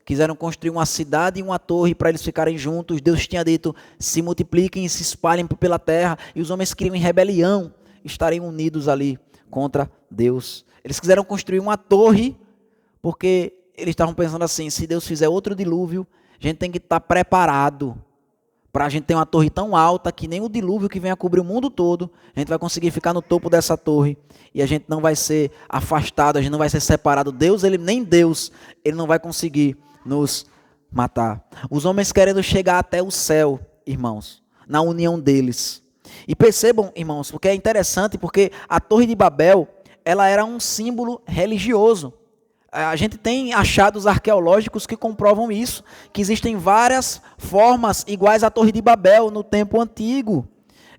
quiseram construir uma cidade e uma torre para eles ficarem juntos. Deus tinha dito, se multipliquem e se espalhem pela terra. E os homens queriam em rebelião estarem unidos ali contra Deus. Eles quiseram construir uma torre, porque eles estavam pensando assim, se Deus fizer outro dilúvio, a gente tem que estar preparado para a gente ter uma torre tão alta que nem o dilúvio que venha cobrir o mundo todo, a gente vai conseguir ficar no topo dessa torre e a gente não vai ser afastado, a gente não vai ser separado. Deus, nem Deus, ele não vai conseguir nos matar. Os homens querendo chegar até o céu, irmãos, na união deles. E percebam, irmãos, porque é interessante, porque a Torre de Babel, ela era um símbolo religioso. A gente tem achados arqueológicos que comprovam isso, que existem várias formas iguais à Torre de Babel no tempo antigo.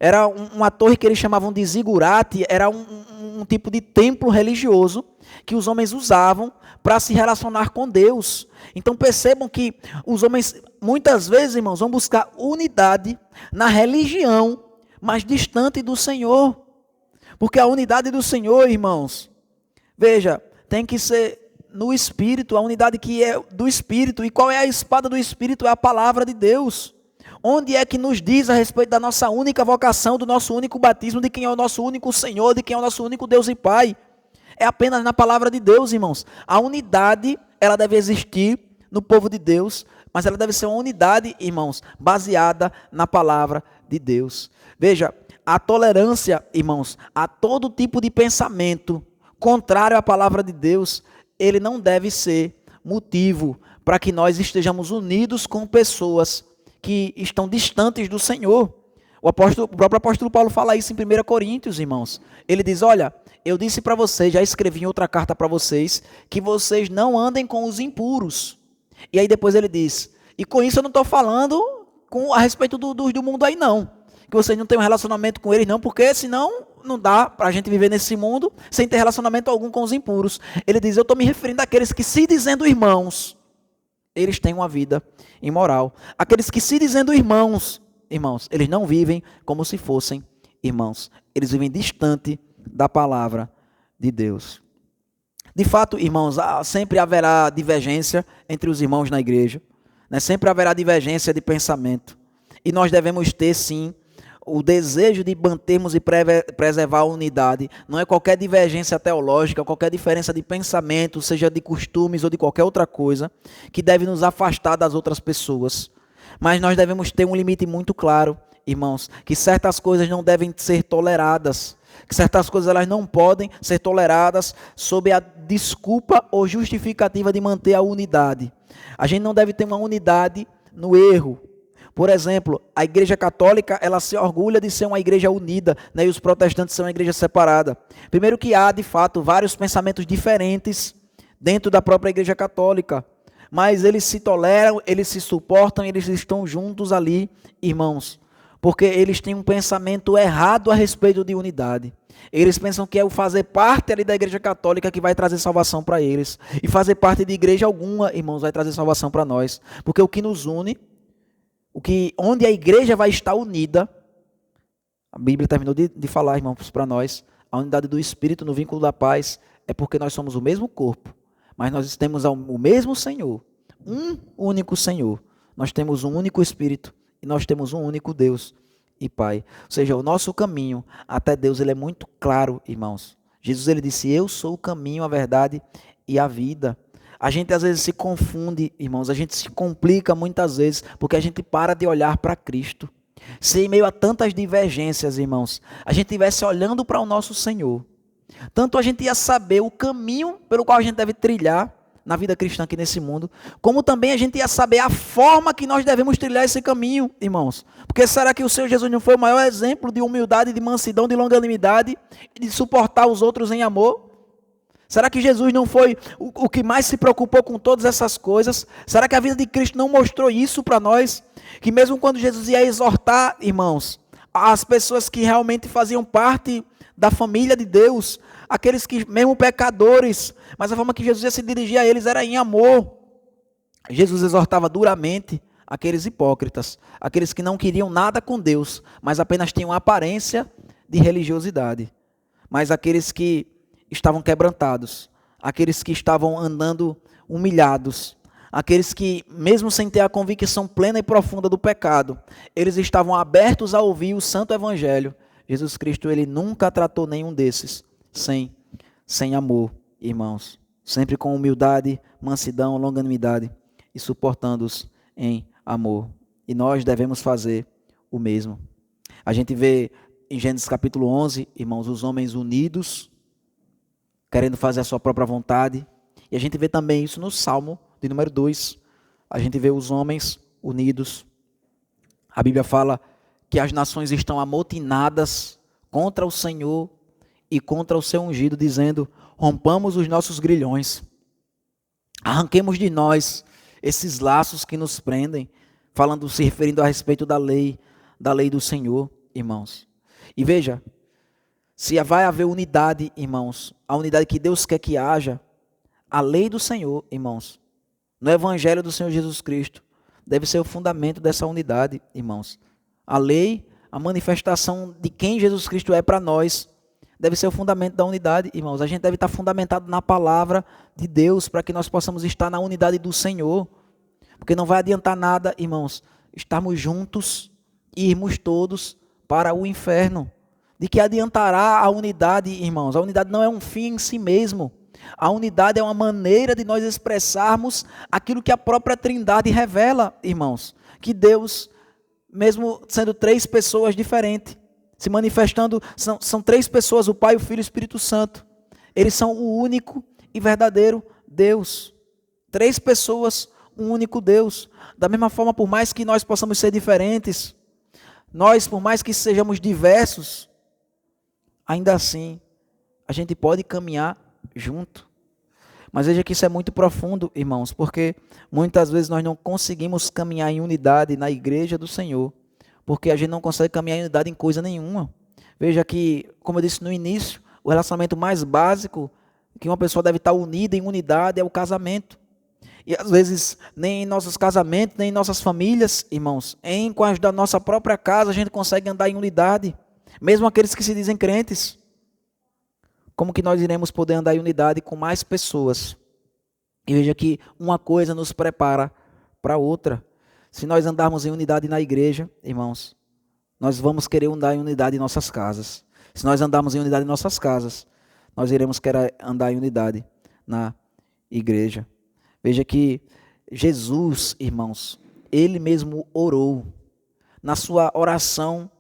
Era uma torre que eles chamavam de zigurate, era um tipo de templo religioso que os homens usavam para se relacionar com Deus. Então percebam que os homens, muitas vezes, irmãos, vão buscar unidade na religião mais distante do Senhor. Porque a unidade do Senhor, irmãos, veja, tem que ser no Espírito, a unidade que é do Espírito. E qual é a espada do Espírito? É a palavra de Deus. Onde é que nos diz a respeito da nossa única vocação, do nosso único batismo, de quem é o nosso único Senhor, de quem é o nosso único Deus e Pai? É apenas na palavra de Deus, irmãos. A unidade, ela deve existir no povo de Deus, mas ela deve ser uma unidade, irmãos, baseada na palavra de Deus. Veja, a tolerância, irmãos, a todo tipo de pensamento contrário à palavra de Deus, ele não deve ser motivo para que nós estejamos unidos com pessoas que estão distantes do Senhor. O próprio apóstolo Paulo fala isso em 1 Coríntios, irmãos. Ele diz, olha, eu disse para vocês, já escrevi em outra carta para vocês, que vocês não andem com os impuros. E aí depois ele diz, e com isso eu não estou falando a respeito do mundo aí não, que vocês não têm um relacionamento com eles não, porque senão não dá para a gente viver nesse mundo sem ter relacionamento algum com os impuros. Ele diz, eu estou me referindo àqueles que se dizendo irmãos, eles têm uma vida imoral. Aqueles que se dizendo irmãos, eles não vivem como se fossem irmãos. Eles vivem distante da palavra de Deus. De fato, irmãos, sempre haverá divergência entre os irmãos na igreja, né? Sempre haverá divergência de pensamento. E nós devemos ter, sim, o desejo de mantermos e preservar a unidade. Não é qualquer divergência teológica, qualquer diferença de pensamento, seja de costumes ou de qualquer outra coisa, que deve nos afastar das outras pessoas. Mas nós devemos ter um limite muito claro, irmãos, que certas coisas não devem ser toleradas, que certas coisas elas não podem ser toleradas sob a desculpa ou justificativa de manter a unidade. A gente não deve ter uma unidade no erro. Por exemplo, a Igreja Católica, ela se orgulha de ser uma igreja unida, né, e os protestantes são uma igreja separada. Primeiro que há, de fato, vários pensamentos diferentes dentro da própria Igreja Católica, mas eles se toleram, eles se suportam, eles estão juntos ali, irmãos, porque eles têm um pensamento errado a respeito de unidade. Eles pensam que é o fazer parte ali da Igreja Católica que vai trazer salvação para eles, e fazer parte de igreja alguma, irmãos, vai trazer salvação para nós, porque o que nos une, onde a igreja vai estar unida, a Bíblia terminou de falar, irmãos, para nós, a unidade do Espírito no vínculo da paz, é porque nós somos o mesmo corpo, mas nós temos o mesmo Senhor, um único Senhor, nós temos um único Espírito, e nós temos um único Deus e Pai. Ou seja, o nosso caminho até Deus, ele é muito claro, irmãos. Jesus, ele disse, eu sou o caminho, a verdade e a vida. A gente às vezes se confunde, irmãos, a gente se complica muitas vezes, porque a gente para de olhar para Cristo. Se em meio a tantas divergências, irmãos, a gente estivesse olhando para o nosso Senhor, tanto a gente ia saber o caminho pelo qual a gente deve trilhar na vida cristã aqui nesse mundo, como também a gente ia saber a forma que nós devemos trilhar esse caminho, irmãos. Porque será que o Senhor Jesus não foi o maior exemplo de humildade, de mansidão, de longanimidade e de suportar os outros em amor? Será que Jesus não foi o que mais se preocupou com todas essas coisas? Será que a vida de Cristo não mostrou isso para nós? Que mesmo quando Jesus ia exortar, irmãos, as pessoas que realmente faziam parte da família de Deus, aqueles que, mesmo pecadores, mas a forma que Jesus ia se dirigir a eles era em amor. Jesus exortava duramente aqueles hipócritas, aqueles que não queriam nada com Deus, mas apenas tinham aparência de religiosidade. Mas aqueles que estavam quebrantados, aqueles que estavam andando humilhados, aqueles que, mesmo sem ter a convicção plena e profunda do pecado, eles estavam abertos a ouvir o santo evangelho. Jesus Cristo, ele nunca tratou nenhum desses sem amor, irmãos. Sempre com humildade, mansidão, longanimidade e suportando-os em amor. E nós devemos fazer o mesmo. A gente vê em Gênesis capítulo 11, irmãos, os homens unidos, querendo fazer a sua própria vontade. E a gente vê também isso no Salmo de número 2. A gente vê os homens unidos. A Bíblia fala que as nações estão amotinadas contra o Senhor e contra o seu ungido, dizendo: rompamos os nossos grilhões, arranquemos de nós esses laços que nos prendem, se referindo a respeito da lei do Senhor, irmãos. E veja, se vai haver unidade, irmãos, a unidade que Deus quer que haja, a lei do Senhor, irmãos, no Evangelho do Senhor Jesus Cristo, deve ser o fundamento dessa unidade, irmãos. A lei, a manifestação de quem Jesus Cristo é para nós, deve ser o fundamento da unidade, irmãos. A gente deve estar fundamentado na palavra de Deus, para que nós possamos estar na unidade do Senhor. Porque não vai adiantar nada, irmãos, estarmos juntos e irmos todos para o inferno. De que adiantará a unidade, irmãos? A unidade não é um fim em si mesmo. A unidade é uma maneira de nós expressarmos aquilo que a própria Trindade revela, irmãos. Que Deus, mesmo sendo três pessoas diferentes, se manifestando, são três pessoas, o Pai, o Filho e o Espírito Santo. Eles são o único e verdadeiro Deus. Três pessoas, um único Deus. Da mesma forma, por mais que nós possamos ser diferentes, nós, por mais que sejamos diversos, ainda assim, a gente pode caminhar junto. Mas veja que isso é muito profundo, irmãos, porque muitas vezes nós não conseguimos caminhar em unidade na igreja do Senhor, porque a gente não consegue caminhar em unidade em coisa nenhuma. Veja que, como eu disse no início, o relacionamento mais básico que uma pessoa deve estar unida em unidade é o casamento. E às vezes, nem em nossos casamentos, nem em nossas famílias, irmãos, com as da nossa própria casa, a gente consegue andar em unidade. Mesmo aqueles que se dizem crentes. Como que nós iremos poder andar em unidade com mais pessoas? E veja que uma coisa nos prepara para outra. Se nós andarmos em unidade na igreja, irmãos, nós vamos querer andar em unidade em nossas casas. Se nós andarmos em unidade em nossas casas, nós iremos querer andar em unidade na igreja. Veja que Jesus, irmãos, ele mesmo orou. Na sua oração,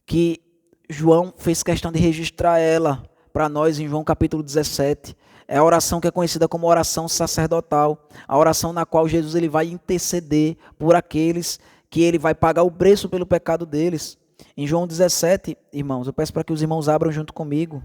que João fez questão de registrar ela para nós em João capítulo 17. É a oração que é conhecida como oração sacerdotal. A oração na qual Jesus ele vai interceder por aqueles que ele vai pagar o preço pelo pecado deles. Em João 17, irmãos, eu peço para que os irmãos abram junto comigo.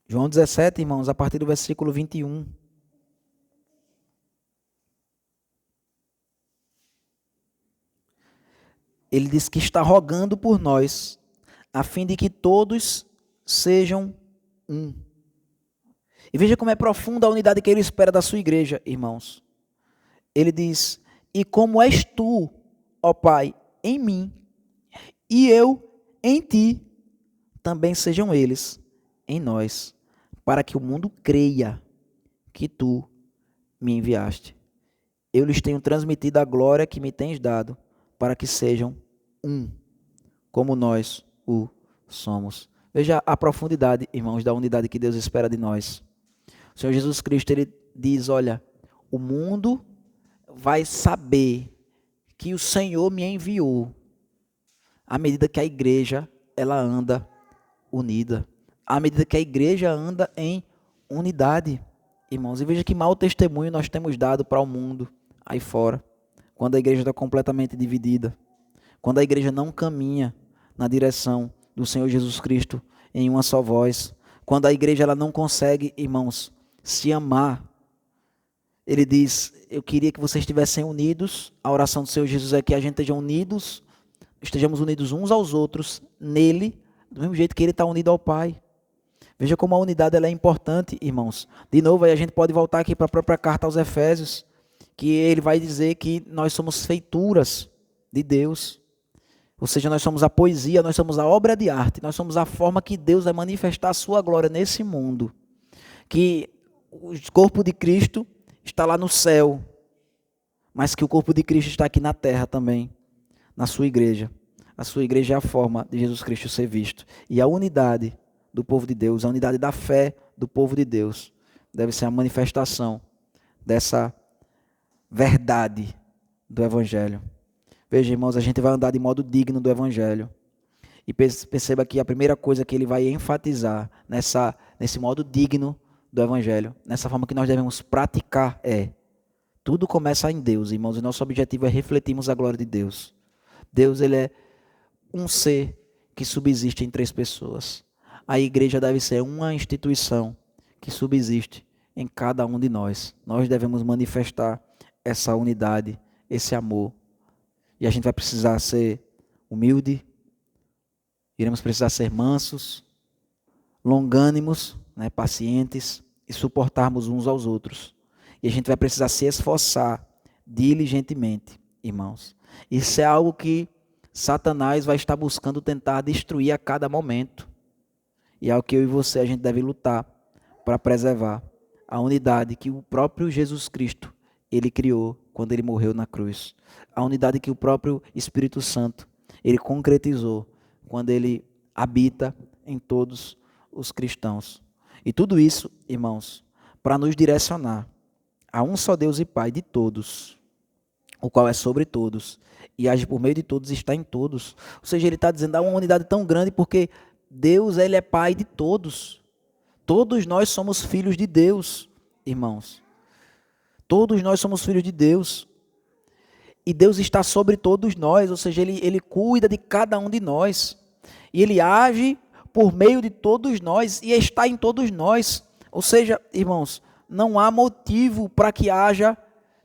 João 17, irmãos, a partir do versículo 21. Ele diz que está rogando por nós, a fim de que todos sejam um. E veja como é profunda a unidade que ele espera da sua igreja, irmãos. Ele diz: e como és tu, ó Pai, em mim, e eu em ti, também sejam eles em nós, para que o mundo creia que tu me enviaste. Eu lhes tenho transmitido a glória que me tens dado, para que sejam um, como nós o somos. Veja a profundidade, irmãos, da unidade que Deus espera de nós. O Senhor Jesus Cristo, ele diz, olha, o mundo vai saber que o Senhor me enviou à medida que a igreja, ela anda unida. À medida que a igreja anda em unidade, irmãos. E veja que mau testemunho nós temos dado para o mundo aí fora, quando a igreja está completamente dividida, quando a igreja não caminha na direção do Senhor Jesus Cristo em uma só voz, quando a igreja ela não consegue, irmãos, se amar. Ele diz, eu queria que vocês estivessem unidos, a oração do Senhor Jesus é que a gente estejamos unidos uns aos outros, nele, do mesmo jeito que ele está unido ao Pai. Veja como a unidade ela é importante, irmãos. De novo, aí a gente pode voltar aqui para a própria carta aos Efésios, que ele vai dizer que nós somos feituras de Deus. Ou seja, nós somos a poesia, nós somos a obra de arte, nós somos a forma que Deus vai manifestar a sua glória nesse mundo. Que o corpo de Cristo está lá no céu, mas que o corpo de Cristo está aqui na terra também, na sua igreja. A sua igreja é a forma de Jesus Cristo ser visto. E a unidade do povo de Deus, a unidade da fé do povo de Deus, deve ser a manifestação dessa verdade do Evangelho. Veja, irmãos, a gente vai andar de modo digno do Evangelho. E perceba que a primeira coisa que ele vai enfatizar nesse modo digno do Evangelho, nessa forma que nós devemos praticar tudo começa em Deus, irmãos, e nosso objetivo é refletirmos a glória de Deus. Deus, ele é um ser que subsiste em 3 pessoas. A igreja deve ser uma instituição que subsiste em cada um de nós. Nós devemos manifestar essa unidade, esse amor. E a gente vai precisar ser humilde, iremos precisar ser mansos, longânimos, pacientes e suportarmos uns aos outros. E a gente vai precisar se esforçar diligentemente, irmãos. Isso é algo que Satanás vai estar buscando tentar destruir a cada momento. E é o que eu e você a gente deve lutar para preservar a unidade que o próprio Jesus Cristo ele criou quando ele morreu na cruz. A unidade que o próprio Espírito Santo ele concretizou quando ele habita em todos os cristãos. E tudo isso, irmãos, para nos direcionar a um só Deus e Pai de todos, o qual é sobre todos, e age por meio de todos e está em todos. Ou seja, ele está dizendo, há uma unidade tão grande porque Deus, ele é Pai de todos. Todos nós somos filhos de Deus, irmãos. Todos nós somos filhos de Deus. E Deus está sobre todos nós, ou seja, ele cuida de cada um de nós. E ele age por meio de todos nós e está em todos nós. Ou seja, irmãos, não há motivo para que haja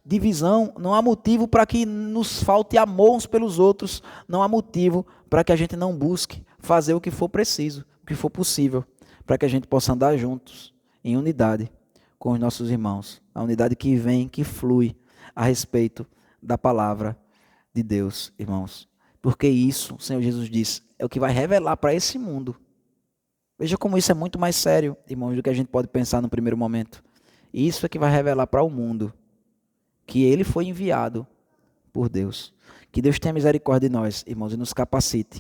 divisão, não há motivo para que nos falte amor uns pelos outros, não há motivo para que a gente não busque fazer o que for preciso, o que for possível, para que a gente possa andar juntos, em unidade, com os nossos irmãos. A unidade que vem, que flui a respeito da palavra de Deus, irmãos. Porque isso, o Senhor Jesus disse, é o que vai revelar para esse mundo. Veja como isso é muito mais sério, irmãos, do que a gente pode pensar no primeiro momento. Isso é que vai revelar para o mundo que ele foi enviado por Deus. Que Deus tenha misericórdia de nós, irmãos, e nos capacite